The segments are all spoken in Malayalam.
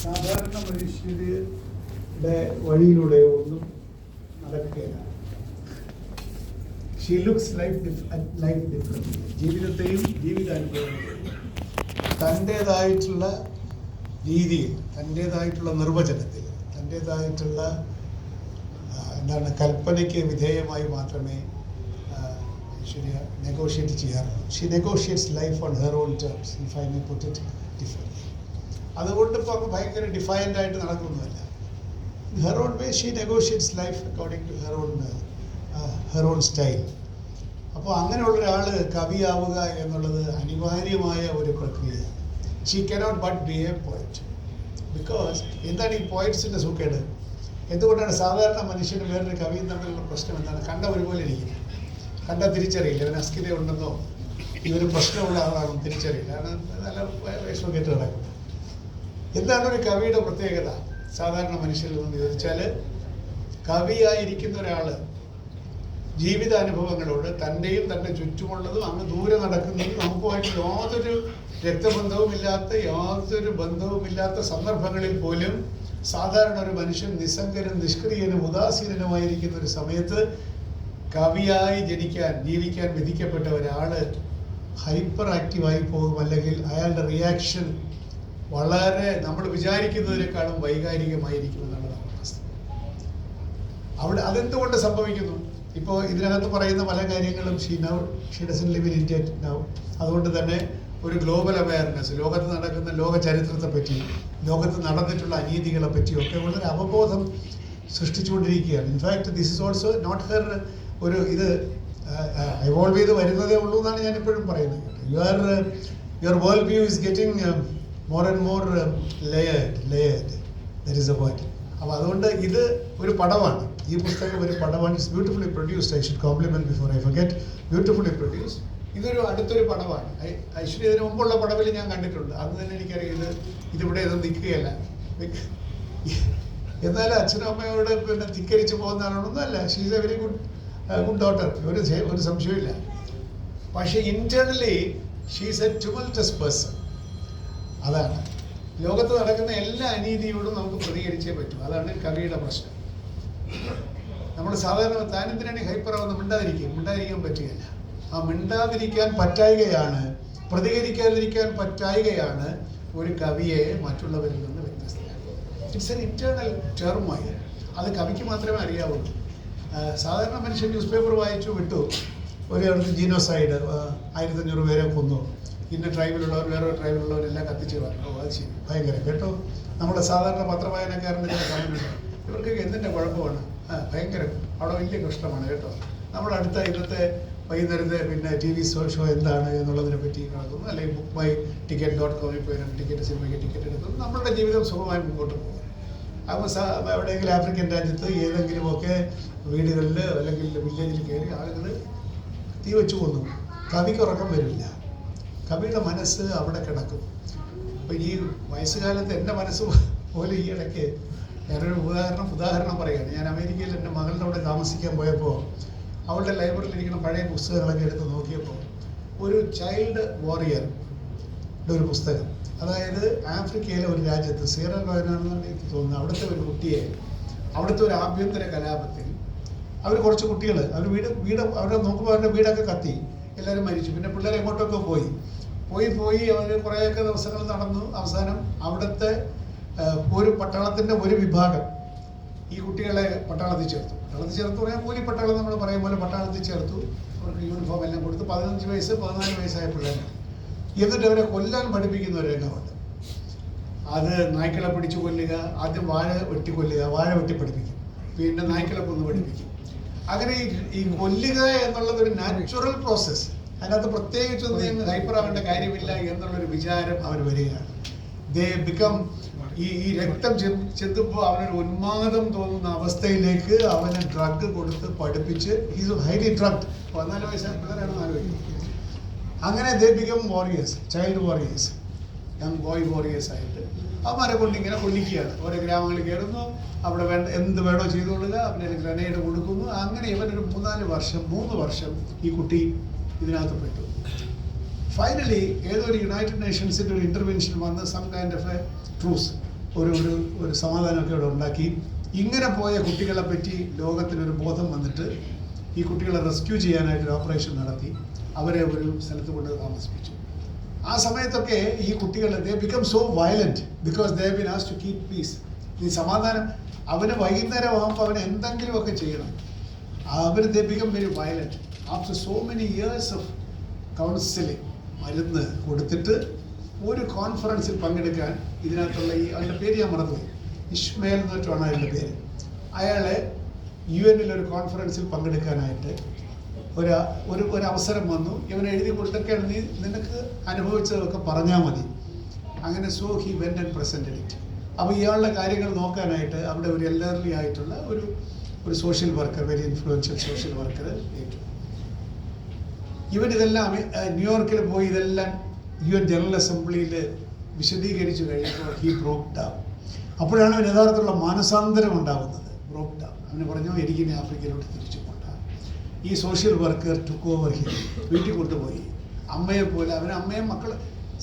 സാധാരണ മനുഷ്യരുടെ വഴിയിലൂടെ ഒന്നും നടക്കുകയില്ല. She looks life different. ജീവിതത്തെയും ജീവിതാനുഭവങ്ങളെയും തൻ്റേതായിട്ടുള്ള രീതിയിൽ, തൻ്റേതായിട്ടുള്ള നിർവചനത്തിൽ, തൻ്റേതായിട്ടുള്ള കൽപ്പനയ്ക്ക് വിധേയമായി മാത്രമേ ഐശ്വര്യ നെഗോഷിയേറ്റ് ചെയ്യാറുള്ളൂ. She negotiates life on her own terms, if I may put it different. അതുകൊണ്ട് ഇപ്പോൾ അങ്ങ് ഭയങ്കര ഡിഫൈൻഡ് ആയിട്ട് നടക്കുന്നതല്ല. Her own way she negotiates life according to her own style. അപ്പോൾ അങ്ങനെയുള്ള ഒരാൾ കവിയാവുക എന്നുള്ളത് അനിവാര്യമായ ഒരു പ്രക്രിയയാണ്. She cannot but be a poet. Because എന്താണ് ഈ പോയറ്റ്സിൻ്റെ സൂക്കേട്? എന്തുകൊണ്ടാണ് സാധാരണ മനുഷ്യന് വേറൊരു കവിയും തമ്മിലുള്ള പ്രശ്നം എന്താണ്? കണ്ട ഒരുപോലെ ഇരിക്കും, കണ്ടാൽ തിരിച്ചറിയില്ല. ഇവന് അസ്കിത ഉണ്ടെന്നോ ഇവന് പ്രശ്നമുള്ള ആളാണെന്ന് തിരിച്ചറിയില്ല. കാരണം നല്ല വേഷം കേട്ട് നടക്കുന്നത്. എന്താണ് ഒരു കവിയുടെ പ്രത്യേകത സാധാരണ മനുഷ്യരിൽ നിന്ന് ചോദിച്ചാൽ, കവിയായിരിക്കുന്ന ഒരാൾ ജീവിതാനുഭവങ്ങളോട് തൻ്റെയും തൻ്റെ ചുറ്റുമുള്ളതും അങ്ങ് ദൂരെ നടക്കുന്നതും നമുക്കുമായിട്ട് യാതൊരു രക്തബന്ധവുമില്ലാത്ത, യാതൊരു ബന്ധവുമില്ലാത്ത സന്ദർഭങ്ങളിൽ പോലും സാധാരണ ഒരു മനുഷ്യൻ നിസ്സംഗനും നിഷ്ക്രിയനും ഉദാസീനനുമായിരിക്കുന്ന ഒരു സമയത്ത് കവിയായി ജീവിക്കാൻ വിധിക്കപ്പെട്ട ഒരാൾ ഹൈപ്പർ ആക്റ്റീവായി പോകും. അല്ലെങ്കിൽ അയാളുടെ റിയാക്ഷൻ വളരെ നമ്മൾ വിചാരിക്കുന്നതിനേക്കാളും വൈകാരികമായിരിക്കും എന്നുള്ളതാണ് അവസ്ഥ. അവിടെ അതെന്തുകൊണ്ട് സംഭവിക്കുന്നു? ഇപ്പോൾ ഇതിനകത്ത് പറയുന്ന പല കാര്യങ്ങളും she doesn't live in India now. അതുകൊണ്ട് തന്നെ ഒരു ഗ്ലോബൽ അവയർനെസ്, ലോകത്ത് നടക്കുന്ന ലോക ചരിത്രത്തെ പറ്റി, ലോകത്ത് നടന്നിട്ടുള്ള അനീതികളെ പറ്റിയും ഒക്കെ ഉള്ളൊരു അവബോധം സൃഷ്ടിച്ചുകൊണ്ടിരിക്കുകയാണ്. In fact this is also not her ഒരു ഇത് എവോൾവ് ചെയ്ത് വരുന്നതേ ഉള്ളൂ എന്നാണ് ഞാൻ എപ്പോഴും പറയുന്നത്. Your world view is getting more and more layered. That is the point. അപ്പോൾ അതുകൊണ്ട് ഇത് ഒരു പടമാണ്. ഈ പുസ്തകം ഒരു പടമാണ്. It's beautifully produced. I should compliment before I forget. Beautifully produced. ഇതൊരു അടുത്തൊരു പടമാണ്. ഐശ്വര്യ ഇതിന് മുമ്പുള്ള പടവിൽ ഞാൻ കണ്ടിട്ടുണ്ട്. അന്ന് തന്നെ എനിക്കറിയാം ഇതിവിടെ ഇത് നിൽക്കുകയല്ല. എന്നാലും അച്ഛനും അമ്മയോട് പിന്നെ ധിക്കരിച്ച് പോകുന്ന ആളൊന്നും അല്ല. She is a very good daughter. ഒരു സംശയമില്ല. പക്ഷേ internally she is a tumultuous person. അതാണ് ലോകത്ത് നടക്കുന്ന എല്ലാ അനീതിയോടും നമുക്ക് പ്രതികരിച്ചേ പറ്റൂ. അതാണ് കവിയുടെ പ്രശ്നം. നമ്മൾ സാധാരണ താനെന്തിനാണ് ഹൈപ്പറാവുന്ന മിണ്ടാതിരിക്കാൻ പറ്റുകയില്ല. ആ മിണ്ടാതിരിക്കാൻ പറ്റായികയാണ്, പ്രതികരിക്കാതിരിക്കാൻ പറ്റായികയാണ് ഒരു കവിയെ മറ്റുള്ളവരിൽ നിന്ന് വ്യത്യസ്തമാക്കുന്നത്. ഇറ്റ്സ് എൻ ഇന്റേണൽ ടേർമായി. അത് കവിക്ക് മാത്രമേ അറിയാവുള്ളൂ. സാധാരണ മനുഷ്യൻ ന്യൂസ് പേപ്പർ വായിച്ചു വിട്ടു, ഒരു ജീനോസൈഡ് 1500 പേരെ കൊന്നു, ഇന്ന ട്രൈബിലുള്ളവർ വേറൊരു ട്രൈബിലുള്ളവരെല്ലാം കത്തിച്ച് പറഞ്ഞു. അത് ശരി, ഭയങ്കര കേട്ടോ. നമ്മുടെ സാധാരണ പത്രവായനക്കാരൻ്റെ ചില കമൻറ്റുണ്ട്, ഇവർക്ക് എന്തിൻ്റെ കുഴപ്പമാണ്, ഭയങ്കര അവിടെ വലിയ കഷ്ടമാണ് കേട്ടോ. നമ്മൾ അടുത്ത ഇന്നത്തെ വൈകുന്നേരത്തെ പിന്നെ TV ഷോ എന്താണ് എന്നുള്ളതിനെ പറ്റി നടക്കുന്നു. അല്ലെങ്കിൽ bookmyticket.com പോയി ടിക്കറ്റ്, സിനിമയ്ക്ക് ടിക്കറ്റ് എടുക്കുന്നു. നമ്മളുടെ ജീവിതം സുഖമായി മുമ്പോട്ട് പോകും. അപ്പോൾ എവിടെയെങ്കിലും ആഫ്രിക്കൻ രാജ്യത്ത് ഏതെങ്കിലുമൊക്കെ വീടുകളിൽ അല്ലെങ്കിൽ വില്ലേജിൽ കയറി ആളുകൾ തീ വെച്ച് കൊന്നു. കവിക്ക് ഉറക്കം വരില്ല. കവിയുടെ മനസ്സ് അവിടെ കിടക്കും. അപ്പോൾ ഈ വയസ്സുകാലത്ത് എൻ്റെ മനസ്സ് പോലെ ഈ ഇടയ്ക്ക് ഞാനൊരു ഉദാഹരണം പറയുകയാണ്. ഞാൻ അമേരിക്കയിൽ എൻ്റെ മകളുടെ അവിടെ താമസിക്കാൻ പോയപ്പോൾ അവളുടെ ലൈബ്രറിയിൽ ഇരിക്കുന്ന പഴയ പുസ്തകങ്ങളൊക്കെ എടുത്ത് നോക്കിയപ്പോൾ ഒരു ചൈൽഡ് വാറിയറിൻ്റെ ഒരു പുസ്തകം, അതായത് ആഫ്രിക്കയിലെ ഒരു രാജ്യത്ത് സീറ ലോയനാണെന്നാണ് എനിക്ക് തോന്നുന്നത്, അവിടുത്തെ ഒരു കുട്ടിയെ അവിടുത്തെ ഒരു ആഭ്യന്തര കലാപത്തിൽ അവർ കുറച്ച് കുട്ടികൾ വീട് അവരെ നോക്കുമ്പോൾ അവരുടെ വീടൊക്കെ കത്തി, എല്ലാവരും മരിച്ചു. പിന്നെ പിള്ളേർ എങ്ങോട്ടൊക്കെ പോയി അവർ കുറേയൊക്കെ ദിവസങ്ങൾ നടന്നു. അവസാനം അവിടുത്തെ ഒരു പട്ടാളത്തിൻ്റെ ഒരു വിഭാഗം ഈ കുട്ടികളെ പട്ടാളത്തിൽ ചേർത്തു പറയാൻ കൂലി പട്ടാളം നമ്മൾ പറയും പോലെ പട്ടാളത്തിൽ ചേർത്തു. അവർക്ക് യൂണിഫോം എല്ലാം കൊടുത്ത് 15 വയസ്സ് 14 വയസ്സായ പിള്ളേർ. എന്നിട്ട് അവരെ കൊല്ലാൻ പഠിപ്പിക്കുന്ന ഒരു രംഗമുണ്ട്. അത് നായ്ക്കളെ പിടിച്ചു കൊല്ലുക, ആദ്യം വാഴ വെട്ടി കൊല്ലുക, വാഴ വെട്ടി പഠിപ്പിക്കും, പിന്നെ നായ്ക്കളെ കൊന്ന് പഠിപ്പിക്കും. അങ്ങനെ ഈ കൊല്ലുക എന്നുള്ളതൊരു നാച്ചുറൽ പ്രോസസ്സ്. അതിനകത്ത് പ്രത്യേകിച്ചൊന്നും ഹൈപ്പറാവേണ്ട കാര്യമില്ല എന്നുള്ളൊരു വിചാരം അവർ വരികയാണ്. ദേ ബിക്കം ഈ രക്തം ചെന്തുമ്പോൾ അവനൊരു ഉന്മാദം തോന്നുന്ന അവസ്ഥയിലേക്ക് അവന് ഡ്രഗ് കൊടുത്ത് പഠിപ്പിച്ച്, ഈസ് ഹൈലി ഡ്രഗ്ഡ്. 14 വയസ്സായ പിള്ളേരാണെന്ന് ആലോചിക്കും. അങ്ങനെ ദേ become warriors, child warriors, young boy warriors ആയിട്ട് അവന്മാരെ കൊണ്ട് ഇങ്ങനെ കൊല്ലിക്കുകയാണ്. ഓരോ ഗ്രാമങ്ങളിൽ കയറുന്നു, അവിടെ എന്ത് വേണോ ചെയ്തുകൊള്ളുക, അവന് ഗ്രനേഡ് കൊടുക്കുന്നു. അങ്ങനെ ഇവനൊരു 3 വർഷം ഈ കുട്ടി ഇതിനകത്ത് പെട്ടു. ഫൈനലി ഏതോ ഒരു യുണൈറ്റഡ് നേഷൻസിൻ്റെ ഒരു ഇൻ്റർവെൻഷൻ വന്ന് some kind of a truce, ഒരു ഒരു ഒരു സമാധാനമൊക്കെ ഇവിടെ ഉണ്ടാക്കി. ഇങ്ങനെ പോയ കുട്ടികളെ പറ്റി ലോകത്തിനൊരു ബോധം വന്നിട്ട് ഈ കുട്ടികളെ റെസ്ക്യൂ ചെയ്യാനായിട്ടൊരു ഓപ്പറേഷൻ നടത്തി അവരെ ഒരു സ്ഥലത്ത് കൊണ്ട് താമസിപ്പിച്ചു. ആ സമയത്തൊക്കെ ഈ കുട്ടികൾ they become so violent because they have been asked to keep peace. ഈ സമാധാനം അവന് വൈകുന്നേരം ആകുമ്പോൾ അവന് എന്തെങ്കിലുമൊക്കെ ചെയ്യണം. അവർ they become very violent. After so many years of counselling മരുന്ന് കൊടുത്തിട്ട് ഒരു കോൺഫറൻസിൽ പങ്കെടുക്കാൻ ഇതിനകത്തുള്ള അവൻ്റെ പേര് ഞാൻ മറന്നുപോയി, ഇഷ്മേൽ എന്ന് വെച്ചാണ് അതിൻ്റെ പേര്. അയാളെ UN ഒരു കോൺഫറൻസിൽ പങ്കെടുക്കാനായിട്ട് ഒരു അവസരം വന്നു. ഇവനെ എഴുതി കൊടുത്തൊക്കെയാണ് നിനക്ക് അനുഭവിച്ചതൊക്കെ പറഞ്ഞാൽ മതി. അങ്ങനെ so he went and presented it. അപ്പോൾ ഇയാളുടെ കാര്യങ്ങൾ നോക്കാനായിട്ട് അവിടെ ഒരു എൽഡർലി ആയിട്ടുള്ള ഒരു social worker, very influential social worker ഏറ്റു. ഇവൻ ഇതെല്ലാം ന്യൂയോർക്കിൽ പോയി ഇതെല്ലാം UN ജനറൽ അസംബ്ലിയിൽ വിശദീകരിച്ചു കഴിഞ്ഞപ്പോൾ ഹി ബ്രോക്ക് ഡൗൺ. അപ്പോഴാണ് അവൻ യഥാർത്ഥത്തിലുള്ള മാനസാന്തരം ഉണ്ടാകുന്നത്. Broke down. അവന് പറഞ്ഞു എനിക്കിനി ആഫ്രിക്കയിലോട്ട് തിരിച്ചു കൊണ്ടാണ്. ഈ social worker took over him. വീട്ടിൽ കൊണ്ടുപോയി അമ്മയെ പോലെ അവൻ അമ്മയും മക്കൾ.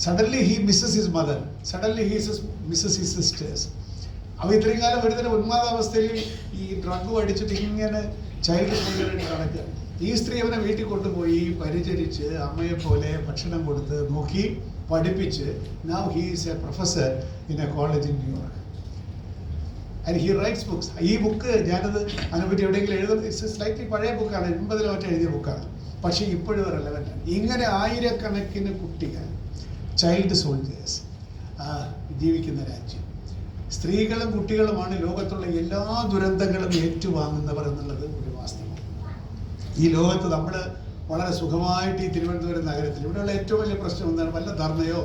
Suddenly he misses his mother, suddenly he misses his sisters. അവ ഇത്രയും കാലം ഒരുതരം ഉന്മാദാവസ്ഥയിൽ ഈ ഡ്രഗ് അടിച്ചിട്ട് ഇങ്ങനെ ചൈൽഡ് സ്കൂളിലായിട്ട് നടക്കുക. ഈ സ്ത്രീ അവനെ വീട്ടിൽ കൊണ്ടുപോയി പരിചരിച്ച് അമ്മയെ പോലെ ഭക്ഷണം കൊടുത്ത് നോക്കി പഠിപ്പിച്ച്. Now he is A professor in A college in New York and he rights books. ഈ ബുക്ക് ഞാനത് അതിനെപ്പറ്റി എവിടെയെങ്കിലും എഴുതുന്നത് ഇറ്റ്സ് സ്ലൈറ്റ്ലി പഴയ ബുക്കാണ്, 80 മറ്റോ എഴുതിയ ബുക്കാണ്. പക്ഷേ ഇപ്പോഴും റെലവൻ്റാണ്. ഇങ്ങനെ ആയിരക്കണക്കിന് കുട്ടികൾ ചൈൽഡ് സോൾജേഴ്സ് ജീവിക്കുന്ന രാജ്യം. സ്ത്രീകളും കുട്ടികളുമാണ് ലോകത്തുള്ള എല്ലാ ദുരന്തങ്ങളും ഏറ്റുവാങ്ങുന്നവർ എന്നുള്ളത് ഒരു വാസ്തവം. ഈ ലോകത്ത് നമ്മൾ വളരെ സുഖമായിട്ട് ഈ തിരുവനന്തപുരം നഗരത്തിൽ ഇവിടെയുള്ള ഏറ്റവും വലിയ പ്രശ്നം എന്താണ്? വല്ല ധർണയോ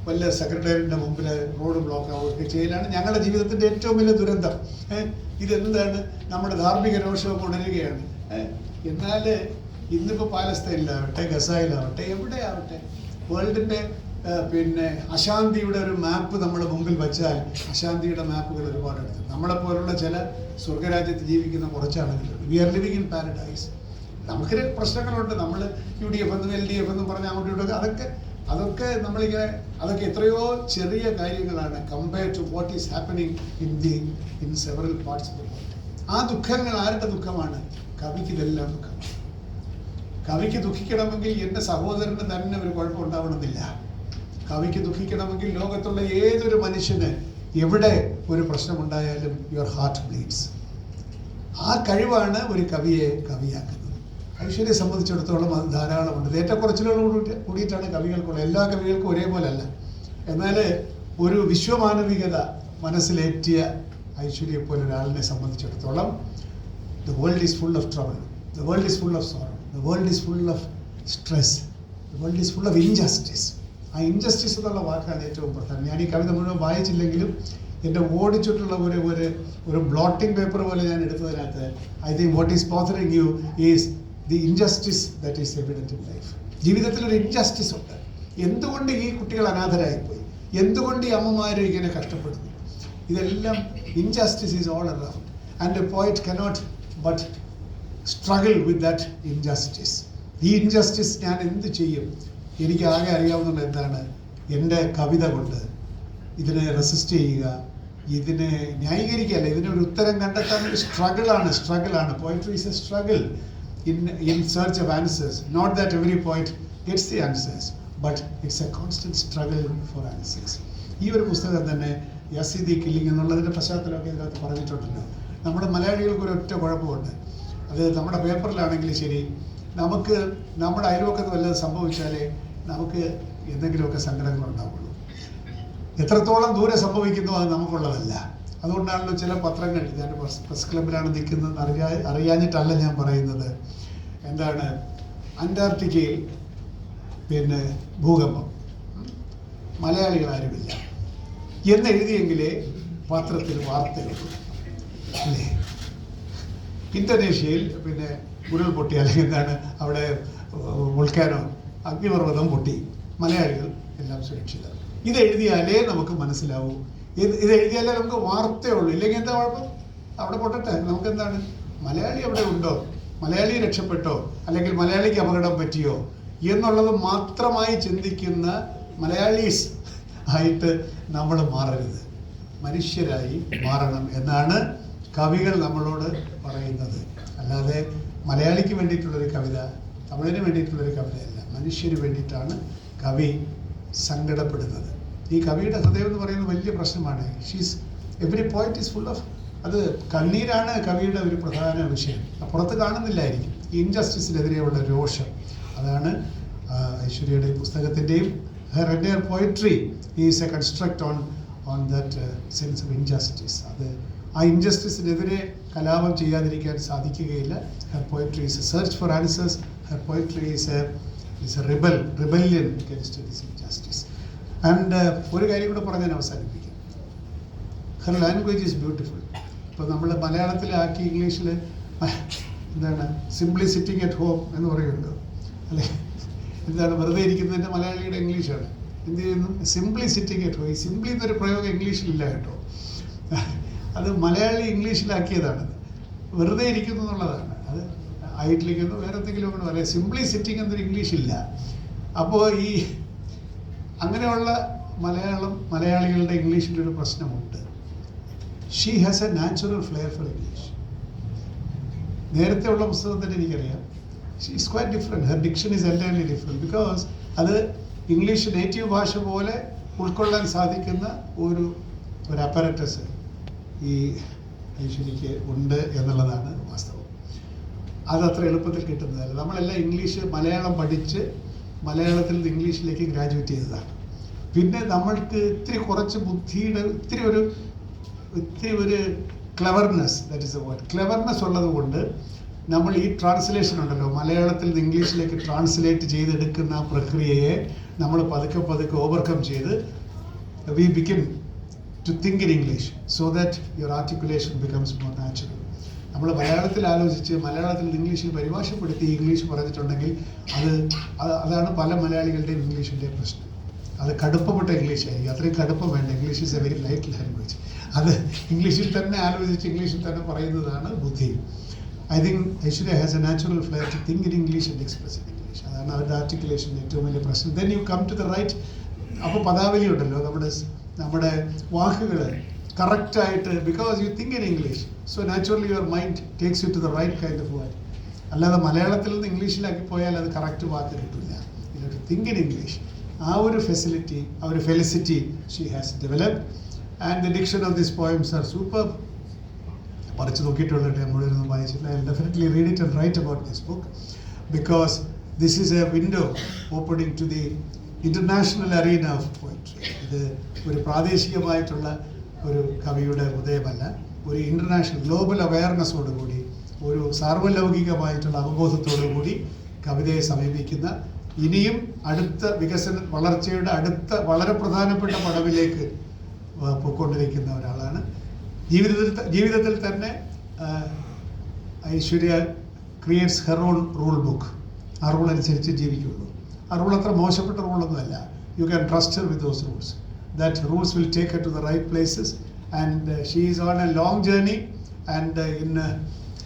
വല്ല സെക്രട്ടേറിയറ്റിൻ്റെ മുമ്പിൽ റോഡ് ബ്ലോക്ക് ആവുകയൊക്കെ ചെയ്യലാണ് ഞങ്ങളുടെ ജീവിതത്തിൻ്റെ ഏറ്റവും വലിയ ദുരന്തം. ഇതെന്താണ്? നമ്മുടെ ധാർമ്മിക രോഷമൊക്കെ ഉണരുകയാണ്. എന്നാൽ ഇന്നിപ്പോൾ പാലസ്തീനിലാവട്ടെ, ഗസായിലാവട്ടെ, എവിടെയാവട്ടെ, വേൾഡിൻ്റെ അശാന്തിയുടെ ഒരു മാപ്പ് നമ്മൾ മുമ്പിൽ വെച്ചാൽ അശാന്തിയുടെ മാപ്പുകൾ ഒരുപാടെടുത്ത് നമ്മളെപ്പോലുള്ള ചില സ്വർഗരാജ്യത്ത് ജീവിക്കുന്ന കുറച്ചാണെങ്കിലും we are living in paradise. നമുക്ക് പ്രശ്നങ്ങളുണ്ട്. നമ്മൾ UDF എന്നും LDF എന്നും പറഞ്ഞ് അങ്ങോട്ടും ഇങ്ങോട്ടും അതൊക്കെ നമ്മളിങ്ങനെ അതൊക്കെ എത്രയോ ചെറിയ കാര്യങ്ങളാണ് compare to what is happening in several parts of the world. ആ ദുഃഖങ്ങൾ ആരുടെ ദുഃഖമാണ്? കവിക്ക് ഇതെല്ലാം ദുഃഖമാണ്. കവിക്ക് ദുഃഖിക്കണമെങ്കിൽ എൻ്റെ സഹോദരന് തന്നെ ഒരു കുഴപ്പമുണ്ടാവണമെന്നില്ല. കവിക്ക് ദുഃഖിക്കണമെങ്കിൽ ലോകത്തുള്ള ഏതൊരു മനുഷ്യന് എവിടെ ഒരു പ്രശ്നമുണ്ടായാലും യുവർ ഹാർട്ട് ബ്ലീഡ്സ്. ആ കഴിവാണ് ഒരു കവിയെ കവിയാക്കുന്നത്. ഐശ്വര്യയെ സംബന്ധിച്ചിടത്തോളം അത് ധാരാളമുണ്ട്. ഏറ്റക്കുറച്ചിലോട് കൂടിയിട്ടാണ് കവികൾക്കുള്ളത്. എല്ലാ കവികൾക്കും ഒരേപോലെ അല്ല. എന്നാൽ ഒരു വിശ്വമാനവികത മനസ്സിലേറ്റിയ ഐശ്വര്യയെ പോലെ ഒരാളിനെ സംബന്ധിച്ചിടത്തോളം the world is full of trouble, the world is full of sorrow, the world is full of stress, the world is full of injustice. ആ ഇൻജസ്റ്റിസ് എന്നുള്ള വാക്കാണ് ഏറ്റവും പ്രധാനം. ഞാൻ ഈ കവിത മുഴുവൻ വായിച്ചില്ലെങ്കിലും എൻ്റെ ഓടിച്ചിട്ടുള്ള ഒരു ബ്ലോട്ടിംഗ് പേപ്പർ പോലെ ഞാൻ എടുത്തതിനകത്ത് I think what is bothering you is the injustice that is evident in life. ജീവിതത്തിലൊരു ഇൻജസ്റ്റിസ് ഉണ്ട്. എന്തുകൊണ്ട് ഈ കുട്ടികൾ അനാഥരായിപ്പോയി? എന്തുകൊണ്ട് ഈ അമ്മമാർ ഇങ്ങനെ കഷ്ടപ്പെടുന്നു? ഇതെല്ലാം injustice is all around and A poet cannot but struggle with that injustice. ഈ ഇൻജസ്റ്റിസ് ഞാൻ എന്ത് ചെയ്യും? എനിക്ക് ആകെ അറിയാവുന്നത് എന്താണ്? എൻ്റെ കവിത കൊണ്ട് ഇതിനെ റെസിസ്റ്റ് ചെയ്യുക, ഇതിനെ ന്യായീകരിക്കുകയല്ല, ഇതിനൊരു ഉത്തരം കണ്ടെത്താൻ ഒരു സ്ട്രഗിളാണ്. Poetry is a struggle in search of answers. Not that every poet gets the answers, but it's a constant struggle for answers. ഈ ഒരു പുസ്തകം തന്നെ യസീദി കില്ലിംഗ് എന്നുള്ളതിൻ്റെ പശ്ചാത്തലമൊക്കെ ഇതിനകത്ത് പറഞ്ഞിട്ടുണ്ടല്ലോ. നമ്മുടെ മലയാളികൾക്ക് ഒരു ഒറ്റ കുഴപ്പമുണ്ട്. അത് നമ്മുടെ പേപ്പറിലാണെങ്കിലും ശരി, നമുക്ക് നമ്മുടെ അയൽവക്കത്ത് വല്ലതും സംഭവിച്ചാലേ നമുക്ക് എന്തെങ്കിലുമൊക്കെ സങ്കടങ്ങളുണ്ടാവുള്ളൂ. എത്രത്തോളം ദൂരെ സംഭവിക്കുന്നോ അത് നമുക്കുള്ളതല്ല. അതുകൊണ്ടാണല്ലോ ചില പത്രങ്ങൾ, ഞാൻ പ്രസ് ക്ലബിലാണ് നിൽക്കുന്നത് അറിയാഞ്ഞിട്ടല്ല ഞാൻ പറയുന്നത്, എന്താണ് അന്റാർട്ടിക്കയിൽ ഭൂകമ്പം, മലയാളികളാരുമില്ല എന്നെഴുതിയെങ്കിലേ പത്രത്തിൽ വാർത്തയുള്ളൂ അല്ലേ? ഇന്തോനേഷ്യയിൽ ഉരുൾപൊട്ടി, അല്ലെങ്കിൽ എന്താണ് അവിടെ വോൾക്കാനോ അഗ്നിപർവ്വതം പൊട്ടി, മലയാളികൾ എല്ലാം സുരക്ഷിതർ. ഇതെഴുതിയാലേ നമുക്ക് മനസ്സിലാവൂ. ഇത് എഴുതിയാലേ നമുക്ക് വാർത്തയുള്ളൂ. ഇല്ലെങ്കിൽ എന്താ കുഴപ്പം? അവിടെ പൊട്ടട്ടെ, നമുക്കെന്താണ്? മലയാളി അവിടെ ഉണ്ടോ, മലയാളി രക്ഷപ്പെട്ടോ, അല്ലെങ്കിൽ മലയാളിക്ക് അപകടം പറ്റിയോ എന്നുള്ളത് മാത്രമായി ചിന്തിക്കുന്ന മലയാളീസ് ആയിട്ട് നമ്മൾ മാറരുത്. മനുഷ്യരായി മാറണം എന്നാണ് കവികൾ നമ്മളോട് പറയുന്നത്. അല്ലാതെ മലയാളിക്ക് വേണ്ടിയിട്ടുള്ളൊരു കവിത, തമിഴിന് വേണ്ടിയിട്ടുള്ളൊരു കവിതയല്ല, മനുഷ്യന് വേണ്ടിയിട്ടാണ് കവി സങ്കടപ്പെടുന്നത്. ഈ കവിയുടെ ഹൃദയം എന്ന് പറയുന്നത് വലിയ പ്രശ്നമാണ്. Every point is full of, അത് കണ്ണീരാണ് കവിയുടെ ഒരു പ്രധാന വിഷയം. പുറത്ത് കാണുന്നില്ലായിരിക്കും. ഇൻജസ്റ്റിസിനെതിരെയുള്ള രോഷം, അതാണ് ഐശ്വര്യയുടെ പുസ്തകത്തിൻ്റെയും her entire poetry is a construct on that sense of injustice. അത് ആ ഇൻജസ്റ്റിസിനെതിരെ കലാപം ചെയ്യാതിരിക്കാൻ സാധിക്കുകയില്ല. Her poetry is a search for answers. Her poetry is a rebellion against this injustice. And ഒരു കാര്യം കൂടെ പറഞ്ഞ് ഞാൻ അവസാനിപ്പിക്കാം. Her language is beautiful. ഇപ്പോൾ നമ്മൾ മലയാളത്തിലാക്കി ഇംഗ്ലീഷിൽ എന്താണ് സിംപ്ലി സിറ്റിംഗ് അറ്റ് ഹോം എന്ന് പറയുമല്ലോ, അല്ലേ? എന്താണ് വെറുതെ ഇരിക്കുന്നതിൻ്റെ മലയാളിയുടെ ഇംഗ്ലീഷാണ്. എന്ത് ചെയ്യുന്നു? Simply sitting at home. ഈ സിംപ്ലി എന്നൊരു പ്രയോഗം ഇംഗ്ലീഷിലില്ല കേട്ടോ. അത് മലയാളി ഇംഗ്ലീഷിലാക്കിയതാണത്. വെറുതെ ഇരിക്കുന്നു എന്നുള്ളതാണ്. അത് ഐഡ്ലിക്കുന്നു വേറെ എന്തെങ്കിലും കൊണ്ട് പറയാം. സിംപ്ലി സിറ്റിംഗ് എന്നൊരു ഇംഗ്ലീഷില്ല. അപ്പോൾ ഈ അങ്ങനെയുള്ള മലയാളികളുടെ ഇംഗ്ലീഷിൻ്റെ ഒരു പ്രശ്നമുണ്ട്. She has a natural flair for English. നേരത്തെ ഉള്ള പുസ്തകം തന്നെ എനിക്കറിയാം. She is quite different. Her diction is entirely different. Because അത് ഇംഗ്ലീഷ് നേറ്റീവ് ഭാഷ പോലെ ഉൾക്കൊള്ളാൻ സാധിക്കുന്ന ഒരു അപ്പററ്റസ് ഈ ഐശ്വര്യയ്ക്ക് ഉണ്ട് എന്നുള്ളതാണ് വാസ്തവം. അതത്ര എളുപ്പത്തിൽ കിട്ടുന്നതല്ല. നമ്മളെല്ലാം മലയാളം പഠിച്ച് മലയാളത്തിൽ നിന്ന് ഇംഗ്ലീഷിലേക്ക് ഗ്രാജുവേറ്റ് ചെയ്തതാണ്. പിന്നെ നമ്മൾക്ക് കുറച്ച് ബുദ്ധിയുടെ ഇത്തിരി ഒരു ക്ലെവർനെസ്, ദാറ്റ് ഇസ് എ വേർഡ്, ക്ലെവർനെസ് ഉള്ളത് കൊണ്ട് നമ്മൾ ഈ ട്രാൻസ്ലേഷൻ ഉണ്ടല്ലോ, മലയാളത്തിൽ നിന്ന് ഇംഗ്ലീഷിലേക്ക് ട്രാൻസ്ലേറ്റ് ചെയ്തെടുക്കുന്ന ആ പ്രക്രിയയെ നമ്മൾ പതുക്കെ ഓവർകം ചെയ്ത് we begin to think in English so that your articulation becomes more natural. നമ്മൾ മലയാളത്തിൽ ആലോചിച്ച് മലയാളത്തിൽ ഇംഗ്ലീഷിൽ പരിഭാഷപ്പെടുത്തി ഇംഗ്ലീഷ് പറഞ്ഞിട്ടുണ്ടെങ്കിൽ അതാണ് പല മലയാളികളുടെയും ഇംഗ്ലീഷിൻ്റെ പ്രശ്നം. അത് കടുപ്പപ്പെട്ട ഇംഗ്ലീഷായിരിക്കും. അത്രയും കടുപ്പം വേണ്ട. English is a very light language. അത് ഇംഗ്ലീഷിൽ തന്നെ ആലോചിച്ച് ഇംഗ്ലീഷിൽ തന്നെ പറയുന്നതാണ് ബുദ്ധി. I think Aishwarya has a natural flair to think in English and express in English. അതാണ് അവരുടെ ആർട്ടിക്കുലേഷൻ്റെ ഏറ്റവും വലിയ പ്രശ്നം. Then you come to the right. അപ്പോൾ പദാവലി ഉണ്ടല്ലോ, നമ്മുടെ വാക്കുകൾ കറക്റ്റായിട്ട്, because you think in English, so naturally your mind takes you to the right kind of word. അല്ലാതെ മലയാളത്തിൽ നിന്ന് ഇംഗ്ലീഷിലാക്കി പോയാൽ അത് കറക്റ്റ് വാക്ക് കിട്ടില്ല. You to think in English. ആ ഒരു facility she has developed. And the diction of this poems are super. പറിച്ച് നോക്കിയിട്ടുള്ളത് മുഴുവനൊന്നും വായിച്ചില്ല. I will definitely read it and write about this book because this is a window opening to the international arena of poetry. ഇത് ഒരു പ്രാദേശികമായിട്ടുള്ള ഒരു കവിയുടെ ഉദയമല്ല, ഒരു ഇൻ്റർനാഷണൽ ഗ്ലോബൽ അവയർനെസ്സോടുകൂടി, ഒരു സാർവലൗകികമായിട്ടുള്ള അവബോധത്തോടുകൂടി കവിതയെ സമീപിക്കുന്ന, ഇനിയും അടുത്ത വളർച്ചയുടെ അടുത്ത വളരെ പ്രധാനപ്പെട്ട പടവിലേക്ക് പോയിക്കൊണ്ടിരിക്കുന്ന ഒരാളാണ്. ജീവിതത്തിൽ തന്നെ Aishwarya creates her own rule book. ആ റൂൾ അനുസരിച്ച് ജീവിക്കുകയുള്ളൂ. ആ റൂൾ അത്ര മോശപ്പെട്ട റൂളൊന്നുമല്ല. You can trust her with those rules. That rules will take her to the right places, and she is on a long journey, and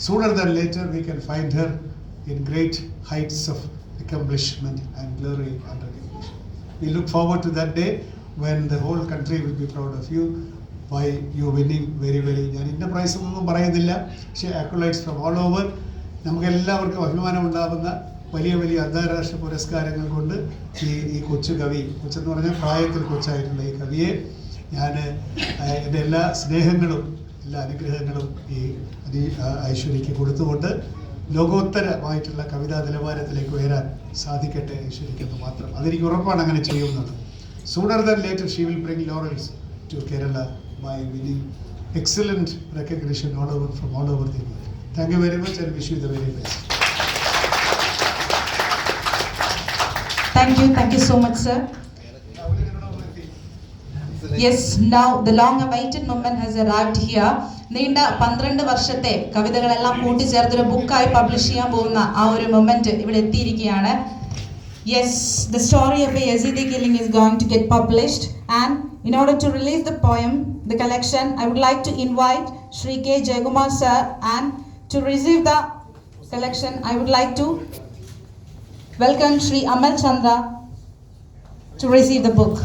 sooner than later we can find her in great heights of accomplishment and glory and recognition. We look forward to that day when the whole country will be proud of you by you winning very ഞാൻ ഇന്ന പ്രൈസ് ഒന്നും പറയുന്നില്ല, പക്ഷേ accolades from all over. നമുക്ക് എല്ലാവർക്കും അഭിമാനം ഉണ്ടാകുന്ന വലിയ അന്താരാഷ്ട്ര പുരസ്കാരങ്ങൾ കൊണ്ട് ഈ കൊച്ചെന്ന് പറഞ്ഞാൽ പ്രായത്തിൽ കൊച്ചായിട്ടുള്ള ഈ കവിയെ ഞാൻ എൻ്റെ എല്ലാ സ്നേഹങ്ങളും എല്ലാ അനുഗ്രഹങ്ങളും ഈ ഐശ്വര്യയ്ക്ക് കൊടുത്തുകൊണ്ട് ലോകോത്തരമായിട്ടുള്ള കവിതാ നിലവാരത്തിലേക്ക് ഉയരാൻ സാധിക്കട്ടെ ഐശ്വര്യയ്ക്കെന്ന് മാത്രം. അതെനിക്ക് ഉറപ്പാണ് അങ്ങനെ ചെയ്യുന്നത്. Sooner than later she will bring laurels to Kerala by winning excellent recognition from all over the world. Thank you very much and wish you the very best. Thank you so much, sir. Yes, now the long awaited moment has arrived here. നീണ്ട 12 വർഷത്തെ കവിതകളെല്ലാം കൂട്ടിച്ചേർത്തൊരു ബുക്കായി പബ്ലിഷ് ചെയ്യാൻ പോകുന്ന ആ ഒരു മൊമെന്റ് ഇവിടെ എത്തിയിരിക്കുകയാണ്. Yes, the story of the Yazidi killing is going to get published, and in order to release the poem, the collection, I would like to invite Shri K.Jayakumar sir, and to receive the collection, I would like to welcome Shri Amal Chandra to receive the book.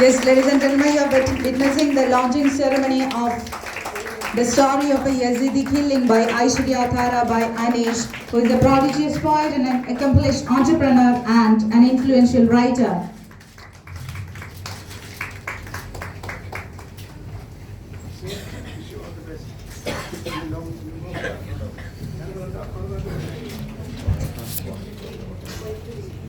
Yes, ladies and gentlemen, you are witnessing the launching ceremony of the story of a Yazidi killing by Aiswarya by Anish, who is a prodigious poet and an accomplished entrepreneur and an influential writer.